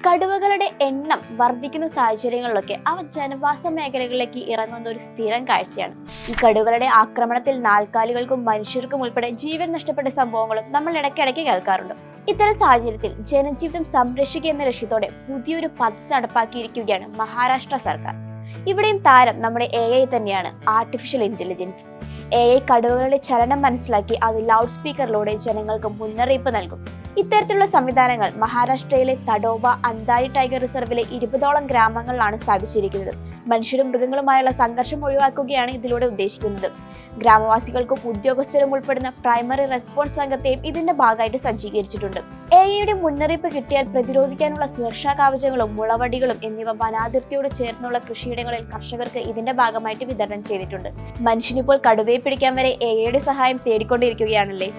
കടുവകളുടെ എണ്ണം വർദ്ധിക്കുന്ന സാഹചര്യങ്ങളിലൊക്കെ അവ ജനവാസ മേഖലകളിലേക്ക് ഇറങ്ങുന്ന ഒരു സ്ഥിരം കാഴ്ചയാണ്. ഈ കടുവകളുടെ ആക്രമണത്തിൽ നാൽക്കാലികൾക്കും മനുഷ്യർക്കും ഉൾപ്പെടെ ജീവൻ നഷ്ടപ്പെട്ട സംഭവങ്ങളും നമ്മൾ ഇടയ്ക്കിടയ്ക്ക് കേൾക്കാറുണ്ട്. ഇത്തരം സാഹചര്യത്തിൽ ജനജീവിതം സംരക്ഷിക്കുക എന്ന ലക്ഷ്യത്തോടെ പുതിയൊരു പദ്ധതി നടപ്പാക്കിയിരിക്കുകയാണ് മഹാരാഷ്ട്ര സർക്കാർ. ഇവിടെയും താരം നമ്മുടെ AI തന്നെയാണ്, ആർട്ടിഫിഷ്യൽ ഇന്റലിജൻസ്. AI കടുവകളുടെ ചലനം മനസ്സിലാക്കി അത് ലൗഡ് സ്പീക്കറിലൂടെ ജനങ്ങൾക്ക് മുന്നറിയിപ്പ് നൽകും. ഇത്തരത്തിലുള്ള സംവിധാനങ്ങൾ മഹാരാഷ്ട്രയിലെ തഡോബ അന്താരി ടൈഗർ റിസർവിലെ 20ഓളം ഗ്രാമങ്ങളിലാണ് സ്ഥാപിച്ചിരിക്കുന്നത്. മനുഷ്യരും മൃഗങ്ങളുമായുള്ള സംഘർഷം ഒഴിവാക്കുകയാണ് ഇതിലൂടെ ഉദ്ദേശിക്കുന്നത്. ഗ്രാമവാസികൾക്കും ഉദ്യോഗസ്ഥരും ഉൾപ്പെടുന്ന പ്രൈമറി റെസ്പോൺസ് സംഘത്തെയും ഇതിന്റെ ഭാഗമായിട്ട് സജ്ജീകരിച്ചിട്ടുണ്ട്. AI മുന്നറിയിപ്പ് കിട്ടിയാൽ പ്രതിരോധിക്കാനുള്ള സുരക്ഷാ കവചങ്ങളും മുളവടികളും എന്നിവ വനാതിർത്തിയോട് ചേർന്നുള്ള കൃഷിയിടങ്ങളിൽ കർഷകർക്ക് ഇതിന്റെ ഭാഗമായിട്ട് വിതരണം ചെയ്തിട്ടുണ്ട്. മനുഷ്യനിപ്പോൾ കടുവയെ പിടിക്കാൻ വരെ AI സഹായം തേടിക്കൊണ്ടിരിക്കുകയാണല്ലേ.